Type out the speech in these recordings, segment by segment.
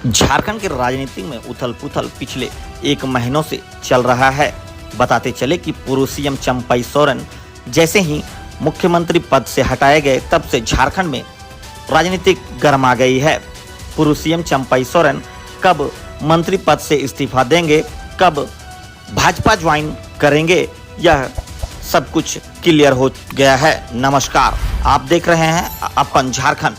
झारखंड के राजनीति में उथल पुथल पिछले 1 महीनों से चल रहा है। बताते चले कि पूर्व सीएम चंपई सोरेन जैसे ही मुख्यमंत्री पद से हटाए गए तब से झारखंड में राजनीति गर्मा गई है। पूर्व सीएम चंपई सोरेन कब मंत्री पद से इस्तीफा देंगे, कब भाजपा ज्वाइन करेंगे, यह सब कुछ क्लियर हो गया है। नमस्कार, आप देख रहे हैं अपन झारखंड।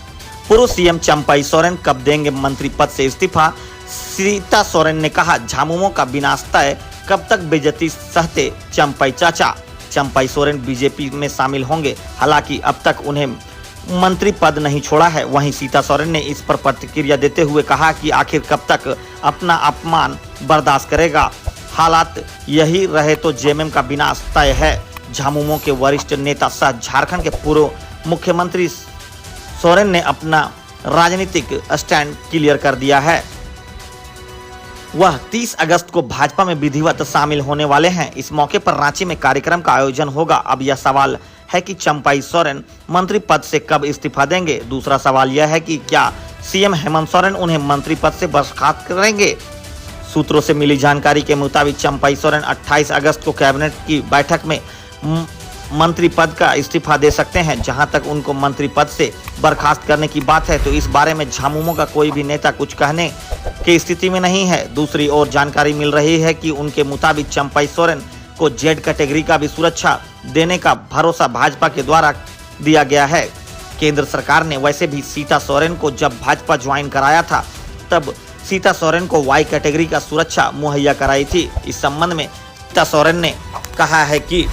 पूर्व सीएम चंपई सोरेन कब देंगे मंत्री पद से इस्तीफा? सीता सोरेन ने कहा, झामुमो का विनाश तय, कब तक बेइज्जती सहते चंपई चाचा। चंपई सोरेन बीजेपी में शामिल होंगे, हालांकि अब तक उन्हें मंत्री पद नहीं छोड़ा है। वहीं सीता सोरेन ने इस पर प्रतिक्रिया देते हुए कहा कि आखिर कब तक अपना अपमान बर्दाश्त करेगा। हालात यही रहे तो जेएमएम का विनाश तय है। झामुमो के वरिष्ठ नेता सह झारखंड के पूर्व मुख्यमंत्री सोरेन ने अपना राजनीतिक स्टैंड क्लियर कर दिया है। वह 30 अगस्त को भाजपा में विधिवत शामिल होने वाले हैं। इस मौके पर रांची में कार्यक्रम का आयोजन होगा। अब यह सवाल है कि चंपई सोरेन मंत्री पद से कब इस्तीफा देंगे। दूसरा सवाल यह है कि क्या सीएम हेमंत सोरेन उन्हें मंत्री पद से बर्खास्त करेंगे। सूत्रों से मिली जानकारी के मुताबिक चंपई सोरेन 28 अगस्त को कैबिनेट की बैठक में मंत्री पद का इस्तीफा दे सकते हैं। जहां तक उनको मंत्री पद से बर्खास्त करने की बात है तो इस बारे में झामुमो का कोई भी नेता कुछ कहने की स्थिति में नहीं है। दूसरी ओर जानकारी मिल रही है कि उनके मुताबिक चंपई सोरेन को जेड कैटेगरी का भी सुरक्षा देने का भरोसा भाजपा के द्वारा दिया गया है। केंद्र सरकार ने वैसे भी सीता सोरेन को जब भाजपा ज्वाइन कराया था तब सीता सोरेन को वाई कैटेगरी का सुरक्षा मुहैया कराई थी। इस संबंध में सीता सोरेन ने कहा है कि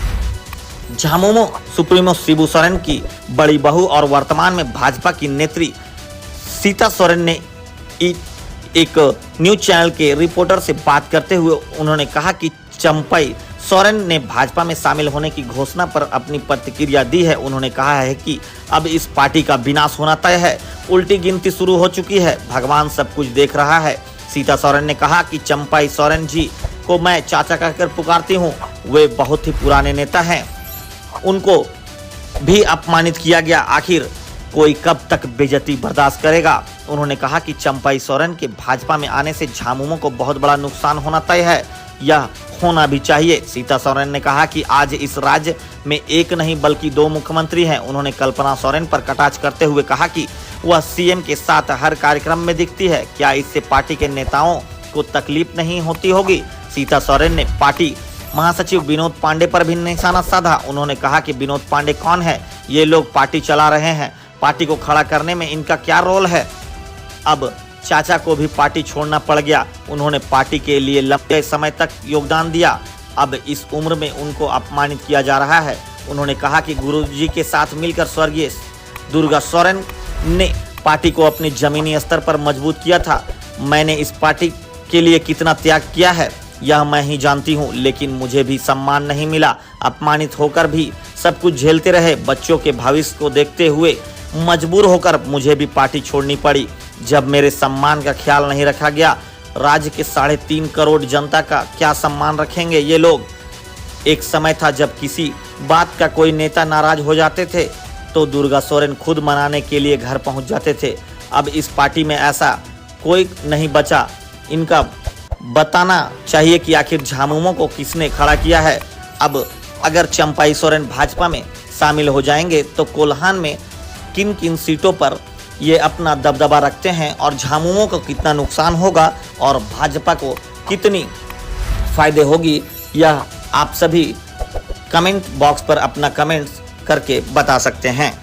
झामुमो सुप्रीमो शिबू सोरेन की बड़ी बहू और वर्तमान में भाजपा की नेत्री सीता सोरेन ने एक न्यूज चैनल के रिपोर्टर से बात करते हुए उन्होंने कहा कि चंपई सोरेन ने भाजपा में शामिल होने की घोषणा पर अपनी प्रतिक्रिया दी है। उन्होंने कहा है कि अब इस पार्टी का विनाश होना तय है, उल्टी गिनती शुरू हो चुकी है, भगवान सब कुछ देख रहा है। सीता सोरेन ने कहा कि चंपई सोरेन जी को मैं चाचा कहकर पुकारती हूँ, वे बहुत ही पुराने नेता हैं, उनको भी अपमानित किया गया, आखिर कोई कब तक बेइज्जती बर्दाश्त करेगा। उन्होंने कहा कि चंपई सोरेन के भाजपा में आने से झामुमो को बहुत बड़ा नुकसान होना तय है, यह होना भी चाहिए। सीता सोरेन ने कहा कि आज इस राज्य में एक नहीं बल्कि 2 मुख्यमंत्री हैं। उन्होंने कल्पना सोरेन पर कटाक्ष करते हुए कहा कि वह सीएम के साथ हर कार्यक्रम में दिखती है, क्या इससे पार्टी के नेताओं को तकलीफ नहीं होती होगी। सीता सोरेन ने पार्टी महासचिव विनोद पांडे पर भी निशाना साधा। उन्होंने कहा कि विनोद पांडे कौन है, ये लोग पार्टी चला रहे हैं, पार्टी को खड़ा करने में इनका क्या रोल है। अब चाचा को भी पार्टी छोड़ना पड़ गया, उन्होंने पार्टी के लिए लंबे समय तक योगदान दिया, अब इस उम्र में उनको अपमानित किया जा रहा है। उन्होंने कहा कि गुरुजी के साथ मिलकर स्वर्गीय दुर्गा सोरेन ने पार्टी को अपनी जमीनी स्तर पर मजबूत किया था। मैंने इस पार्टी के लिए कितना त्याग किया है यह मैं ही जानती हूँ, लेकिन मुझे भी सम्मान नहीं मिला, अपमानित होकर भी सब कुछ झेलते रहे। बच्चों के भविष्य को देखते हुए मजबूर होकर मुझे भी पार्टी छोड़नी पड़ी। जब मेरे सम्मान का ख्याल नहीं रखा गया, राज्य के 3.5 करोड़ जनता का क्या सम्मान रखेंगे ये लोग। एक समय था जब किसी बात का कोई नेता नाराज हो जाते थे तो दुर्गा सोरेन खुद मनाने के लिए घर पहुंच जाते थे। अब इस पार्टी में ऐसा कोई नहीं बचा। इनका बताना चाहिए कि आखिर झामुमो को किसने खड़ा किया है। अब अगर चंपई सोरेन भाजपा में शामिल हो जाएंगे तो कोल्हान में किन किन सीटों पर ये अपना दबदबा रखते हैं और झामुमो को कितना नुकसान होगा और भाजपा को कितनी फायदे होगी, यह आप सभी कमेंट बॉक्स पर अपना कमेंट्स करके बता सकते हैं।